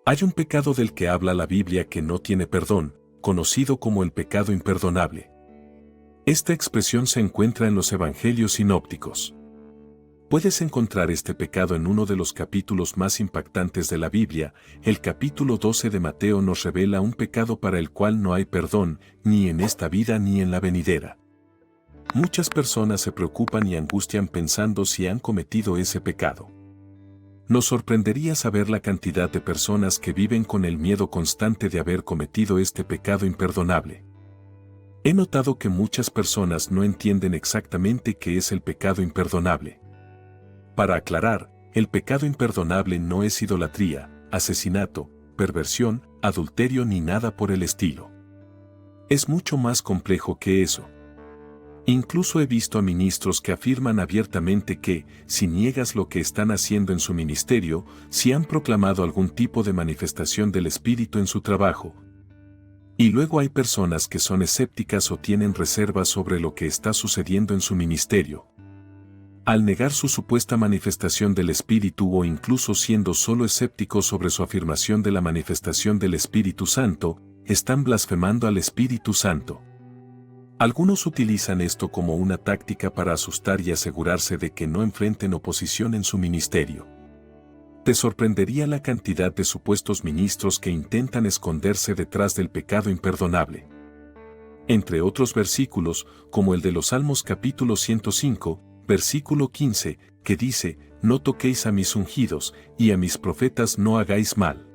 Hay un pecado del que habla la Biblia que no tiene perdón, conocido como el pecado imperdonable. Esta expresión se encuentra en los evangelios sinópticos. Puedes encontrar este pecado en uno de los capítulos más impactantes de la Biblia. El capítulo 12 de Mateo nos revela un pecado para el cual no hay perdón, ni en esta vida ni en la venidera. Muchas personas se preocupan y angustian pensando si han cometido ese pecado. Nos sorprendería saber la cantidad de personas que viven con el miedo constante de haber cometido este pecado imperdonable. He notado que muchas personas no entienden exactamente qué es el pecado imperdonable. Para aclarar, el pecado imperdonable no es idolatría, asesinato, perversión, adulterio ni nada por el estilo. Es mucho más complejo que eso. Incluso he visto a ministros que afirman abiertamente que, si niegas lo que están haciendo en su ministerio, si han proclamado algún tipo de manifestación del Espíritu en su trabajo. Y luego hay personas que son escépticas o tienen reservas sobre lo que está sucediendo en su ministerio. Al negar su supuesta manifestación del Espíritu o incluso siendo solo escépticos sobre su afirmación de la manifestación del Espíritu Santo, están blasfemando al Espíritu Santo. Algunos utilizan esto como una táctica para asustar y asegurarse de que no enfrenten oposición en su ministerio. Te sorprendería la cantidad de supuestos ministros que intentan esconderse detrás del pecado imperdonable. Entre otros versículos, como el de los Salmos capítulo 105, versículo 15, que dice, «No toquéis a mis ungidos, y a mis profetas no hagáis mal».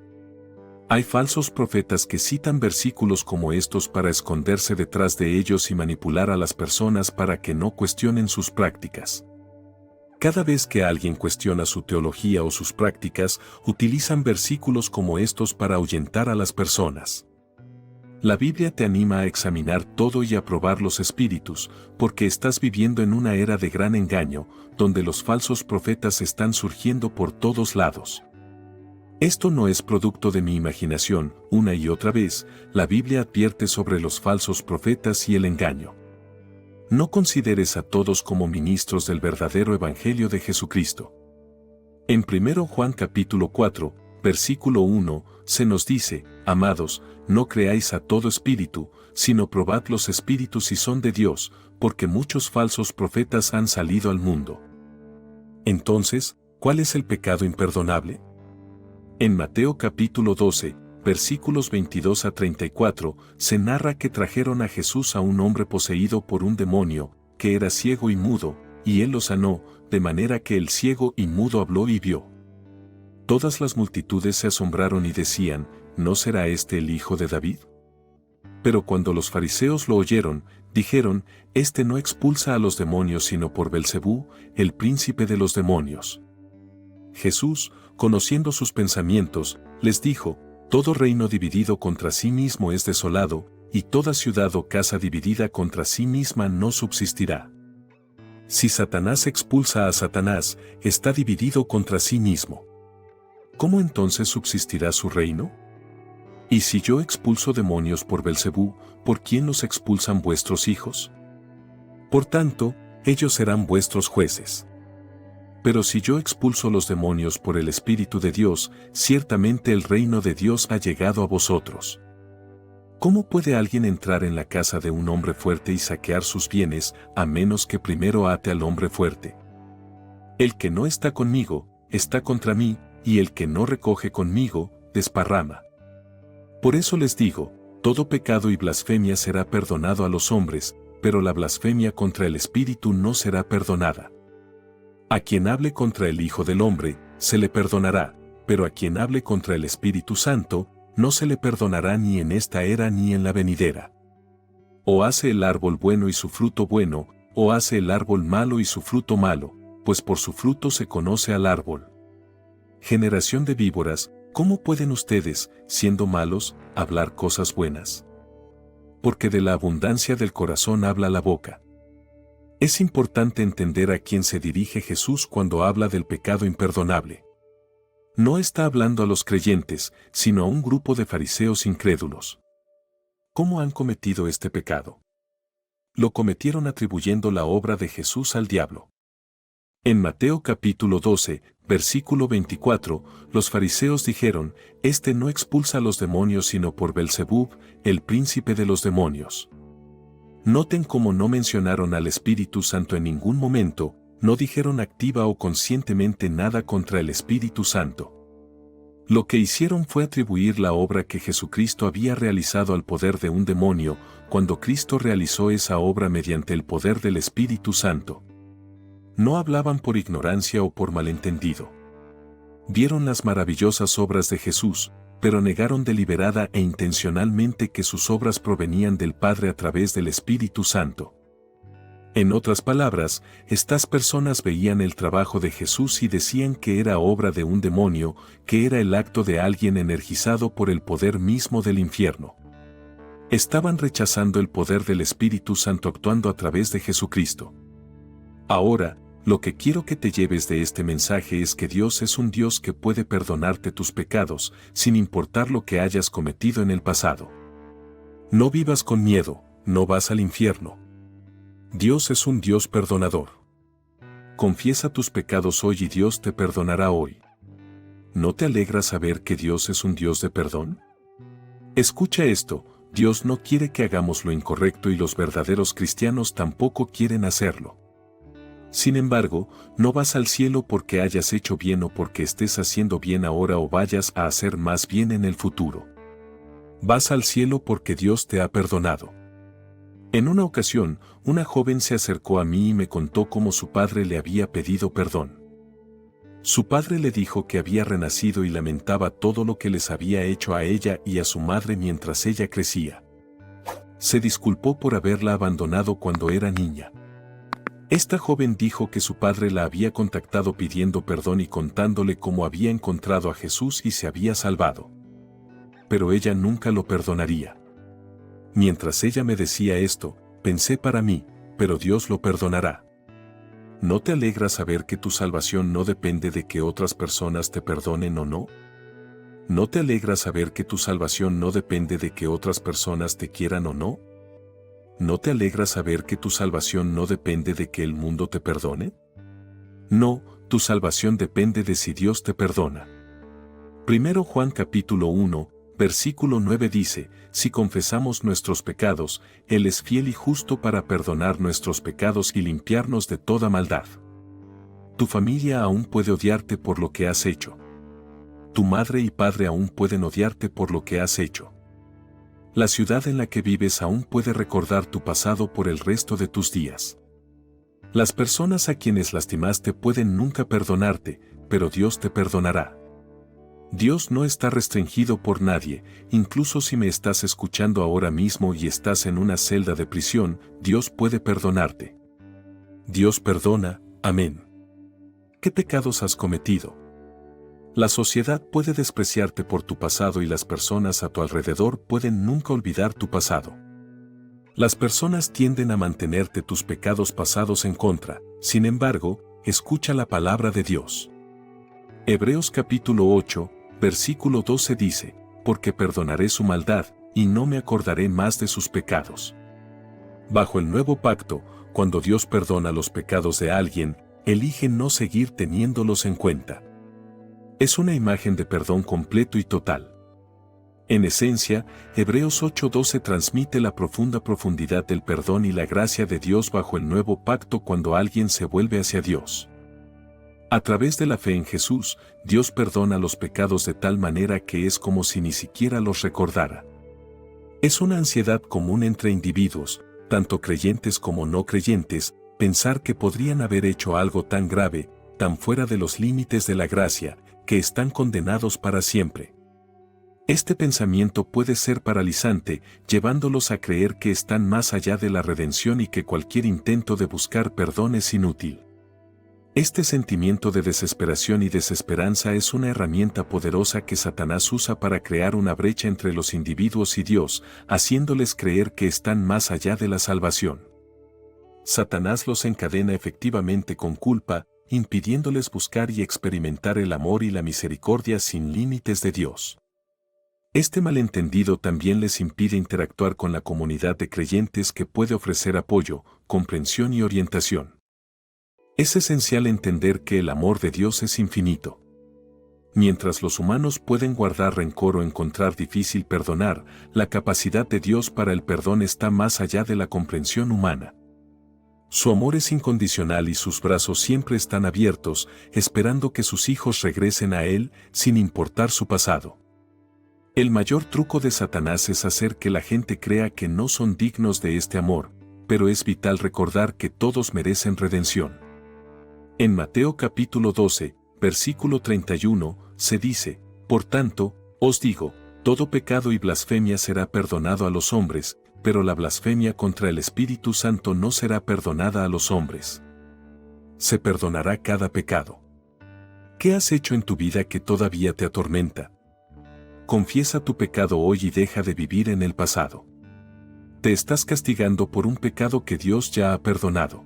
Hay falsos profetas que citan versículos como estos para esconderse detrás de ellos y manipular a las personas para que no cuestionen sus prácticas. Cada vez que alguien cuestiona su teología o sus prácticas, utilizan versículos como estos para ahuyentar a las personas. La Biblia te anima a examinar todo y a probar los espíritus, porque estás viviendo en una era de gran engaño, donde los falsos profetas están surgiendo por todos lados. Esto no es producto de mi imaginación. Una y otra vez, la Biblia advierte sobre los falsos profetas y el engaño. No consideres a todos como ministros del verdadero Evangelio de Jesucristo. En 1 Juan capítulo 4, versículo 1, se nos dice, «Amados, no creáis a todo espíritu, sino probad los espíritus si son de Dios, porque muchos falsos profetas han salido al mundo». Entonces, ¿cuál es el pecado imperdonable? En Mateo capítulo 12, versículos 22 a 34, se narra que trajeron a Jesús a un hombre poseído por un demonio, que era ciego y mudo, y él lo sanó, de manera que el ciego y mudo habló y vio. Todas las multitudes se asombraron y decían, ¿no será este el hijo de David? Pero cuando los fariseos lo oyeron, dijeron, «Este no expulsa a los demonios sino por Belcebú, el príncipe de los demonios». Jesús, conociendo sus pensamientos, les dijo, «Todo reino dividido contra sí mismo es desolado, y toda ciudad o casa dividida contra sí misma no subsistirá. Si Satanás expulsa a Satanás, está dividido contra sí mismo. ¿Cómo entonces subsistirá su reino? Y si yo expulso demonios por Belcebú, ¿por quién los expulsan vuestros hijos? Por tanto, ellos serán vuestros jueces. Pero si yo expulso los demonios por el Espíritu de Dios, ciertamente el reino de Dios ha llegado a vosotros. ¿Cómo puede alguien entrar en la casa de un hombre fuerte y saquear sus bienes, a menos que primero ate al hombre fuerte? El que no está conmigo, está contra mí, y el que no recoge conmigo, desparrama. Por eso les digo, todo pecado y blasfemia será perdonado a los hombres, pero la blasfemia contra el Espíritu no será perdonada. A quien hable contra el Hijo del Hombre, se le perdonará, pero a quien hable contra el Espíritu Santo, no se le perdonará ni en esta era ni en la venidera. O hace el árbol bueno y su fruto bueno, o hace el árbol malo y su fruto malo, pues por su fruto se conoce al árbol. Generación de víboras, ¿cómo pueden ustedes, siendo malos, hablar cosas buenas? Porque de la abundancia del corazón habla la boca. Es importante entender a quién se dirige Jesús cuando habla del pecado imperdonable. No está hablando a los creyentes, sino a un grupo de fariseos incrédulos. ¿Cómo han cometido este pecado? Lo cometieron atribuyendo la obra de Jesús al diablo. En Mateo capítulo 12, versículo 24, los fariseos dijeron, «Este no expulsa a los demonios sino por Belzebub, el príncipe de los demonios». Noten cómo no mencionaron al Espíritu Santo en ningún momento, no dijeron activa o conscientemente nada contra el Espíritu Santo. Lo que hicieron fue atribuir la obra que Jesucristo había realizado al poder de un demonio, cuando Cristo realizó esa obra mediante el poder del Espíritu Santo. No hablaban por ignorancia o por malentendido. Vieron las maravillosas obras de Jesús, pero negaron deliberada e intencionalmente que sus obras provenían del Padre a través del Espíritu Santo. En otras palabras, estas personas veían el trabajo de Jesús y decían que era obra de un demonio, que era el acto de alguien energizado por el poder mismo del infierno. Estaban rechazando el poder del Espíritu Santo actuando a través de Jesucristo. Ahora, lo que quiero que te lleves de este mensaje es que Dios es un Dios que puede perdonarte tus pecados, sin importar lo que hayas cometido en el pasado. No vivas con miedo, no vas al infierno. Dios es un Dios perdonador. Confiesa tus pecados hoy y Dios te perdonará hoy. ¿No te alegra saber que Dios es un Dios de perdón? Escucha esto, Dios no quiere que hagamos lo incorrecto y los verdaderos cristianos tampoco quieren hacerlo. Sin embargo, no vas al cielo porque hayas hecho bien o porque estés haciendo bien ahora o vayas a hacer más bien en el futuro. Vas al cielo porque Dios te ha perdonado. En una ocasión, una joven se acercó a mí y me contó cómo su padre le había pedido perdón. Su padre le dijo que había renacido y lamentaba todo lo que les había hecho a ella y a su madre mientras ella crecía. Se disculpó por haberla abandonado cuando era niña. Esta joven dijo que su padre la había contactado pidiendo perdón y contándole cómo había encontrado a Jesús y se había salvado. Pero ella nunca lo perdonaría. Mientras ella me decía esto, pensé para mí, pero Dios lo perdonará. ¿No te alegra saber que tu salvación no depende de que otras personas te perdonen o no? ¿No te alegra saber que tu salvación no depende de que otras personas te quieran o no? ¿No te alegra saber que tu salvación no depende de que el mundo te perdone? No, tu salvación depende de si Dios te perdona. Primero Juan capítulo 1, versículo 9 dice, si confesamos nuestros pecados, Él es fiel y justo para perdonar nuestros pecados y limpiarnos de toda maldad. Tu familia aún puede odiarte por lo que has hecho. Tu madre y padre aún pueden odiarte por lo que has hecho. La ciudad en la que vives aún puede recordar tu pasado por el resto de tus días. Las personas a quienes lastimaste pueden nunca perdonarte, pero Dios te perdonará. Dios no está restringido por nadie, incluso si me estás escuchando ahora mismo y estás en una celda de prisión, Dios puede perdonarte. Dios perdona, amén. ¿Qué pecados has cometido? La sociedad puede despreciarte por tu pasado y las personas a tu alrededor pueden nunca olvidar tu pasado. Las personas tienden a mantenerte tus pecados pasados en contra, sin embargo, escucha la palabra de Dios. Hebreos capítulo 8, versículo 12 dice, porque perdonaré su maldad, y no me acordaré más de sus pecados. Bajo el nuevo pacto, cuando Dios perdona los pecados de alguien, elige no seguir teniéndolos en cuenta. Es una imagen de perdón completo y total. En esencia, Hebreos 8:12 transmite la profunda profundidad del perdón y la gracia de Dios bajo el nuevo pacto cuando alguien se vuelve hacia Dios. A través de la fe en Jesús, Dios perdona los pecados de tal manera que es como si ni siquiera los recordara. Es una ansiedad común entre individuos, tanto creyentes como no creyentes, pensar que podrían haber hecho algo tan grave, tan fuera de los límites de la gracia, que están condenados para siempre. Este pensamiento puede ser paralizante, llevándolos a creer que están más allá de la redención y que cualquier intento de buscar perdón es inútil. Este sentimiento de desesperación y desesperanza es una herramienta poderosa que Satanás usa para crear una brecha entre los individuos y Dios, haciéndoles creer que están más allá de la salvación. Satanás los encadena efectivamente con culpa, impidiéndoles buscar y experimentar el amor y la misericordia sin límites de Dios. Este malentendido también les impide interactuar con la comunidad de creyentes que puede ofrecer apoyo, comprensión y orientación. Es esencial entender que el amor de Dios es infinito. Mientras los humanos pueden guardar rencor o encontrar difícil perdonar, la capacidad de Dios para el perdón está más allá de la comprensión humana. Su amor es incondicional y sus brazos siempre están abiertos, esperando que sus hijos regresen a Él, sin importar su pasado. El mayor truco de Satanás es hacer que la gente crea que no son dignos de este amor, pero es vital recordar que todos merecen redención. En Mateo capítulo 12, versículo 31, se dice: Por tanto, os digo, todo pecado y blasfemia será perdonado a los hombres, pero la blasfemia contra el Espíritu Santo no será perdonada a los hombres. Se perdonará cada pecado. ¿Qué has hecho en tu vida que todavía te atormenta? Confiesa tu pecado hoy y deja de vivir en el pasado. Te estás castigando por un pecado que Dios ya ha perdonado.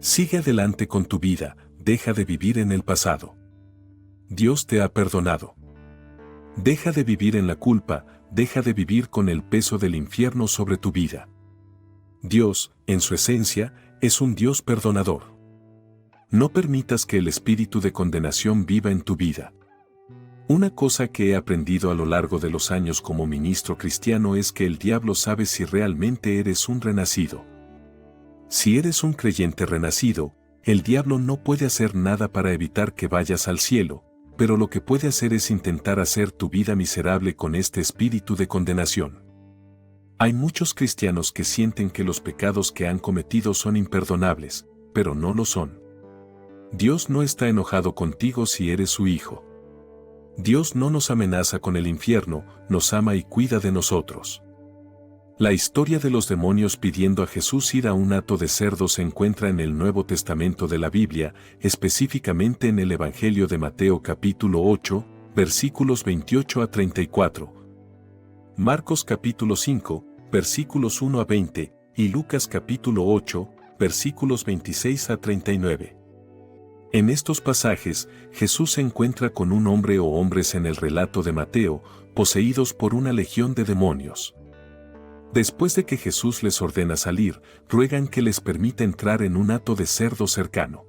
Sigue adelante con tu vida, deja de vivir en el pasado. Dios te ha perdonado. Deja de vivir en la culpa, deja de vivir con el peso del infierno sobre tu vida. Dios, en su esencia, es un Dios perdonador. No permitas que el espíritu de condenación viva en tu vida. Una cosa que he aprendido a lo largo de los años como ministro cristiano es que el diablo sabe si realmente eres un renacido. Si eres un creyente renacido, el diablo no puede hacer nada para evitar que vayas al cielo, pero lo que puede hacer es intentar hacer tu vida miserable con este espíritu de condenación. Hay muchos cristianos que sienten que los pecados que han cometido son imperdonables, pero no lo son. Dios no está enojado contigo si eres su hijo. Dios no nos amenaza con el infierno, nos ama y cuida de nosotros. La historia de los demonios pidiendo a Jesús ir a un hato de cerdo se encuentra en el Nuevo Testamento de la Biblia, específicamente en el Evangelio de Mateo capítulo 8, versículos 28 a 34, Marcos capítulo 5, versículos 1 a 20, y Lucas capítulo 8, versículos 26 a 39. En estos pasajes, Jesús se encuentra con un hombre o hombres en el relato de Mateo, poseídos por una legión de demonios. Después de que Jesús les ordena salir, ruegan que les permita entrar en un hato de cerdo cercano.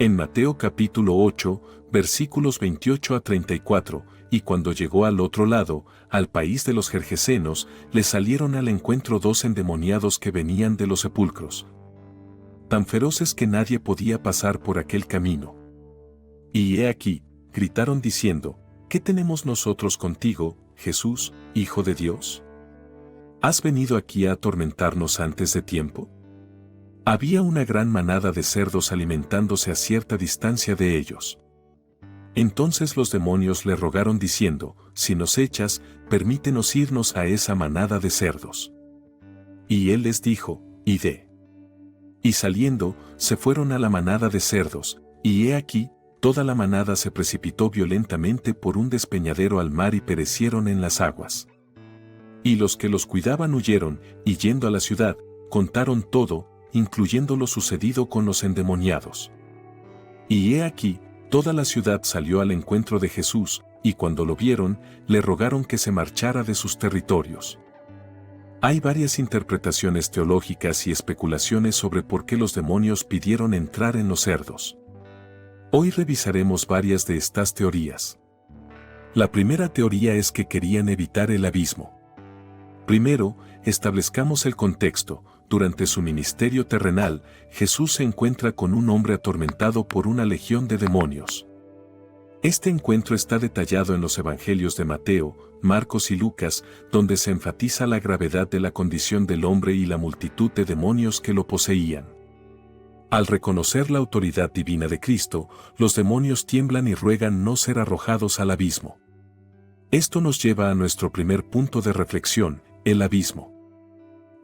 En Mateo capítulo 8, versículos 28 a 34, y cuando llegó al otro lado, al país de los Gergesenos, le salieron al encuentro 2 endemoniados que venían de los sepulcros, tan feroces que nadie podía pasar por aquel camino. Y he aquí, gritaron diciendo: ¿Qué tenemos nosotros contigo, Jesús, Hijo de Dios? ¿Has venido aquí a atormentarnos antes de tiempo? Había una gran manada de cerdos alimentándose a cierta distancia de ellos. Entonces los demonios le rogaron diciendo: Si nos echas, permítenos irnos a esa manada de cerdos. Y él les dijo: Id. Y saliendo, se fueron a la manada de cerdos, y he aquí, toda la manada se precipitó violentamente por un despeñadero al mar y perecieron en las aguas. Y los que los cuidaban huyeron, y yendo a la ciudad, contaron todo, incluyendo lo sucedido con los endemoniados. Y he aquí, toda la ciudad salió al encuentro de Jesús, y cuando lo vieron, le rogaron que se marchara de sus territorios. Hay varias interpretaciones teológicas y especulaciones sobre por qué los demonios pidieron entrar en los cerdos. Hoy revisaremos varias de estas teorías. La primera teoría es que querían evitar el abismo. Primero, establezcamos el contexto. Durante su ministerio terrenal, Jesús se encuentra con un hombre atormentado por una legión de demonios. Este encuentro está detallado en los evangelios de Mateo, Marcos y Lucas, donde se enfatiza la gravedad de la condición del hombre y la multitud de demonios que lo poseían. Al reconocer la autoridad divina de Cristo, los demonios tiemblan y ruegan no ser arrojados al abismo. Esto nos lleva a nuestro primer punto de reflexión: el abismo.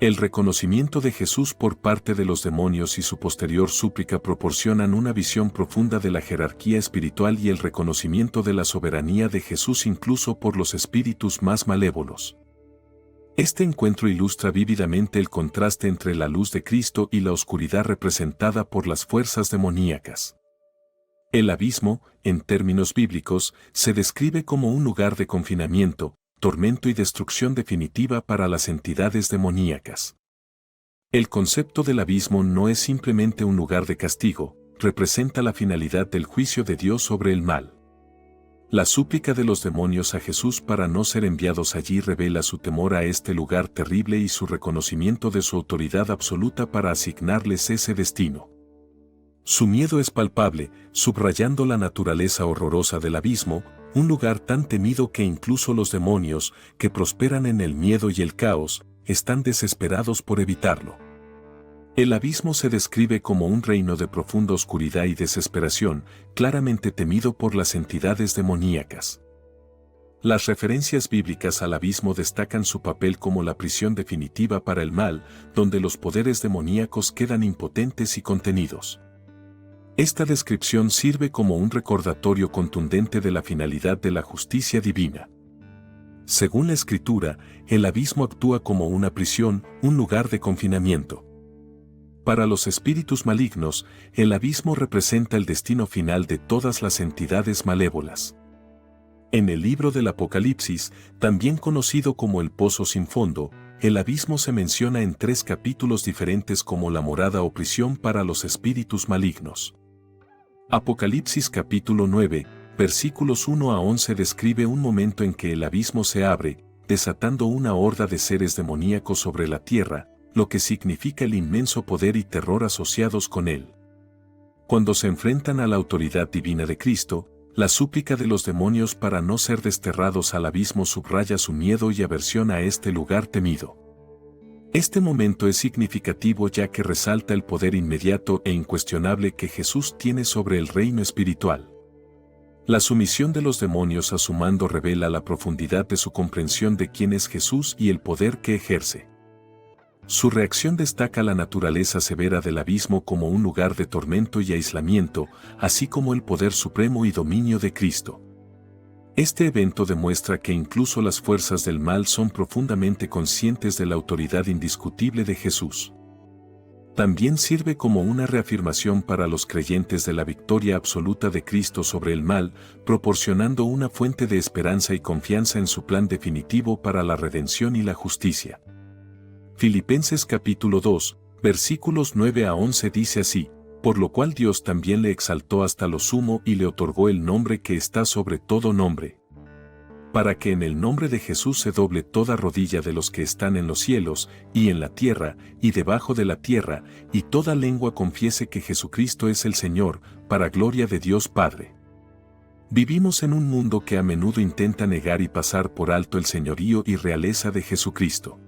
El reconocimiento de Jesús por parte de los demonios y su posterior súplica proporcionan una visión profunda de la jerarquía espiritual y el reconocimiento de la soberanía de Jesús incluso por los espíritus más malévolos. Este encuentro ilustra vívidamente el contraste entre la luz de Cristo y la oscuridad representada por las fuerzas demoníacas. El abismo, en términos bíblicos, se describe como un lugar de confinamiento, tormento y destrucción definitiva para las entidades demoníacas. El concepto del abismo no es simplemente un lugar de castigo, representa la finalidad del juicio de Dios sobre el mal. La súplica de los demonios a Jesús para no ser enviados allí revela su temor a este lugar terrible y su reconocimiento de su autoridad absoluta para asignarles ese destino. Su miedo es palpable, subrayando la naturaleza horrorosa del abismo, un lugar tan temido que incluso los demonios, que prosperan en el miedo y el caos, están desesperados por evitarlo. El abismo se describe como un reino de profunda oscuridad y desesperación, claramente temido por las entidades demoníacas. Las referencias bíblicas al abismo destacan su papel como la prisión definitiva para el mal, donde los poderes demoníacos quedan impotentes y contenidos. Esta descripción sirve como un recordatorio contundente de la finalidad de la justicia divina. Según la Escritura, el abismo actúa como una prisión, un lugar de confinamiento. Para los espíritus malignos, el abismo representa el destino final de todas las entidades malévolas. En el libro del Apocalipsis, también conocido como el Pozo sin fondo, el abismo se menciona en 3 capítulos diferentes como la morada o prisión para los espíritus malignos. Apocalipsis capítulo 9, versículos 1 a 11 describe un momento en que el abismo se abre, desatando una horda de seres demoníacos sobre la tierra, lo que significa el inmenso poder y terror asociados con él. Cuando se enfrentan a la autoridad divina de Cristo, la súplica de los demonios para no ser desterrados al abismo subraya su miedo y aversión a este lugar temido. Este momento es significativo ya que resalta el poder inmediato e incuestionable que Jesús tiene sobre el reino espiritual. La sumisión de los demonios a su mando revela la profundidad de su comprensión de quién es Jesús y el poder que ejerce. Su reacción destaca la naturaleza severa del abismo como un lugar de tormento y aislamiento, así como el poder supremo y dominio de Cristo. Este evento demuestra que incluso las fuerzas del mal son profundamente conscientes de la autoridad indiscutible de Jesús. También sirve como una reafirmación para los creyentes de la victoria absoluta de Cristo sobre el mal, proporcionando una fuente de esperanza y confianza en su plan definitivo para la redención y la justicia. Filipenses capítulo 2, versículos 9 a 11 dice así: por lo cual Dios también le exaltó hasta lo sumo y le otorgó el nombre que está sobre todo nombre, para que en el nombre de Jesús se doble toda rodilla de los que están en los cielos, y en la tierra, y debajo de la tierra, y toda lengua confiese que Jesucristo es el Señor, para gloria de Dios Padre. Vivimos en un mundo que a menudo intenta negar y pasar por alto el señorío y realeza de Jesucristo.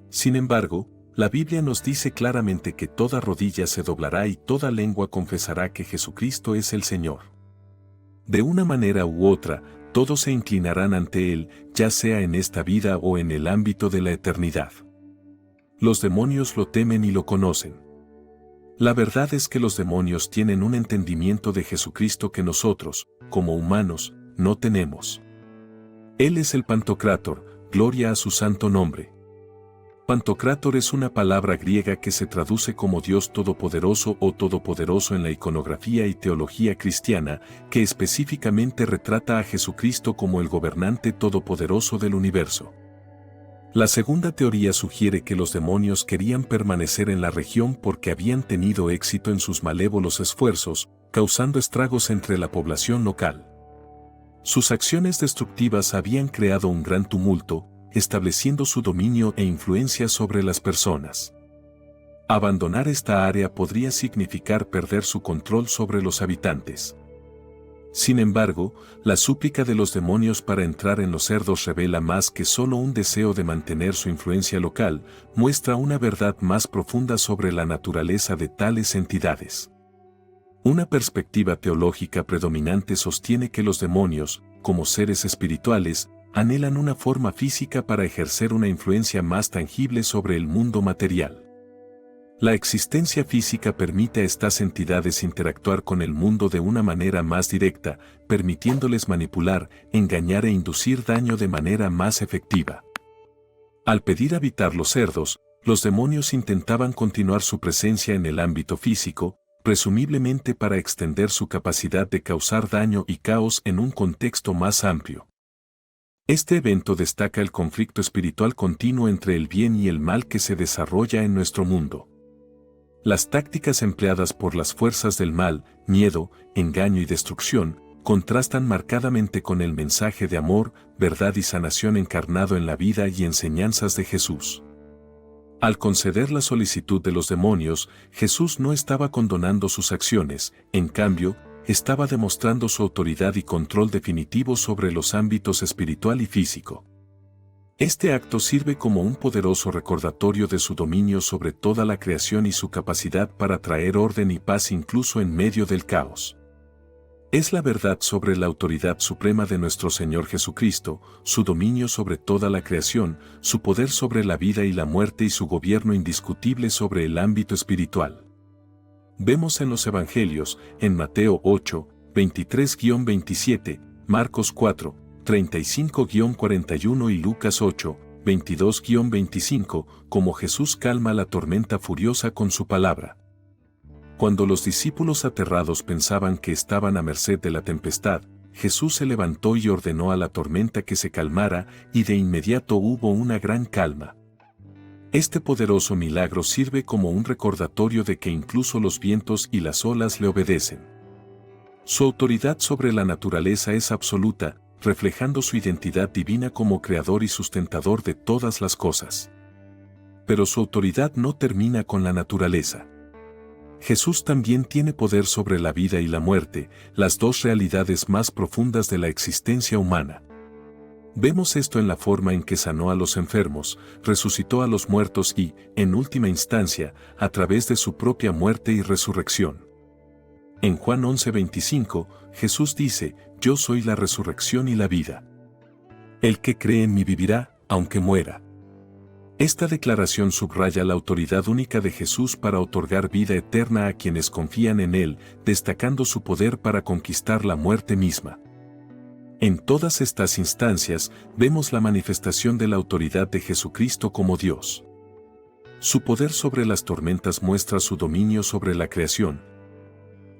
Sin embargo, la Biblia nos dice claramente que toda rodilla se doblará y toda lengua confesará que Jesucristo es el Señor. De una manera u otra, todos se inclinarán ante Él, ya sea en esta vida o en el ámbito de la eternidad. Los demonios lo temen y lo conocen. La verdad es que los demonios tienen un entendimiento de Jesucristo que nosotros, como humanos, no tenemos. Él es el Pantocrátor, gloria a su santo nombre. Pantocrátor es una palabra griega que se traduce como Dios Todopoderoso o Todopoderoso en la iconografía y teología cristiana, que específicamente retrata a Jesucristo como el gobernante todopoderoso del universo. La segunda teoría sugiere que los demonios querían permanecer en la región porque habían tenido éxito en sus malévolos esfuerzos, causando estragos entre la población local. Sus acciones destructivas habían creado un gran tumulto, estableciendo su dominio e influencia sobre las personas. Abandonar esta área podría significar perder su control sobre los habitantes. Sin embargo, la súplica de los demonios para entrar en los cerdos revela más que solo un deseo de mantener su influencia local, muestra una verdad más profunda sobre la naturaleza de tales entidades. Una perspectiva teológica predominante sostiene que los demonios, como seres espirituales, anhelan una forma física para ejercer una influencia más tangible sobre el mundo material. La existencia física permite a estas entidades interactuar con el mundo de una manera más directa, permitiéndoles manipular, engañar e inducir daño de manera más efectiva. Al pedir habitar los cerdos, los demonios intentaban continuar su presencia en el ámbito físico, presumiblemente para extender su capacidad de causar daño y caos en un contexto más amplio. Este evento destaca el conflicto espiritual continuo entre el bien y el mal que se desarrolla en nuestro mundo. Las tácticas empleadas por las fuerzas del mal, miedo, engaño y destrucción, contrastan marcadamente con el mensaje de amor, verdad y sanación encarnado en la vida y enseñanzas de Jesús. Al conceder la solicitud de los demonios, Jesús no estaba condonando sus acciones, en cambio, estaba demostrando su autoridad y control definitivo sobre los ámbitos espiritual y físico. Este acto sirve como un poderoso recordatorio de su dominio sobre toda la creación y su capacidad para traer orden y paz incluso en medio del caos. Es la verdad sobre la autoridad suprema de nuestro Señor Jesucristo, su dominio sobre toda la creación, su poder sobre la vida y la muerte y su gobierno indiscutible sobre el ámbito espiritual. Vemos en los Evangelios, en Mateo 8, 23-27, Marcos 4, 35-41 y Lucas 8, 22-25, como Jesús calma la tormenta furiosa con su palabra. Cuando los discípulos aterrados pensaban que estaban a merced de la tempestad, Jesús se levantó y ordenó a la tormenta que se calmara, y de inmediato hubo una gran calma. Este poderoso milagro sirve como un recordatorio de que incluso los vientos y las olas le obedecen. Su autoridad sobre la naturaleza es absoluta, reflejando su identidad divina como creador y sustentador de todas las cosas. Pero su autoridad no termina con la naturaleza. Jesús también tiene poder sobre la vida y la muerte, las dos realidades más profundas de la existencia humana. Vemos esto en la forma en que sanó a los enfermos, resucitó a los muertos y, en última instancia, a través de su propia muerte y resurrección. En Juan 11:25, Jesús dice: «Yo soy la resurrección y la vida. El que cree en mí vivirá, aunque muera». Esta declaración subraya la autoridad única de Jesús para otorgar vida eterna a quienes confían en Él, destacando su poder para conquistar la muerte misma. En todas estas instancias, vemos la manifestación de la autoridad de Jesucristo como Dios. Su poder sobre las tormentas muestra su dominio sobre la creación.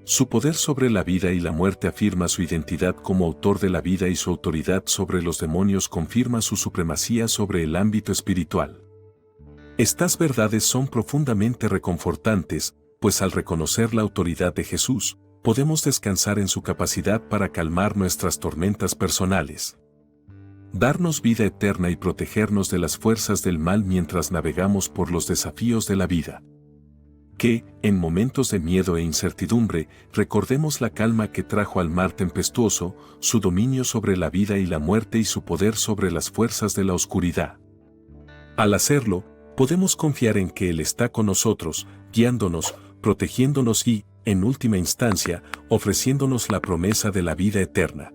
Su poder sobre la vida y la muerte afirma su identidad como autor de la vida y su autoridad sobre los demonios confirma su supremacía sobre el ámbito espiritual. Estas verdades son profundamente reconfortantes, pues al reconocer la autoridad de Jesús, podemos descansar en su capacidad para calmar nuestras tormentas personales, darnos vida eterna y protegernos de las fuerzas del mal mientras navegamos por los desafíos de la vida. Que, en momentos de miedo e incertidumbre, recordemos la calma que trajo al mar tempestuoso, su dominio sobre la vida y la muerte y su poder sobre las fuerzas de la oscuridad. Al hacerlo, podemos confiar en que Él está con nosotros, guiándonos, protegiéndonos y, en última instancia, ofreciéndonos la promesa de la vida eterna.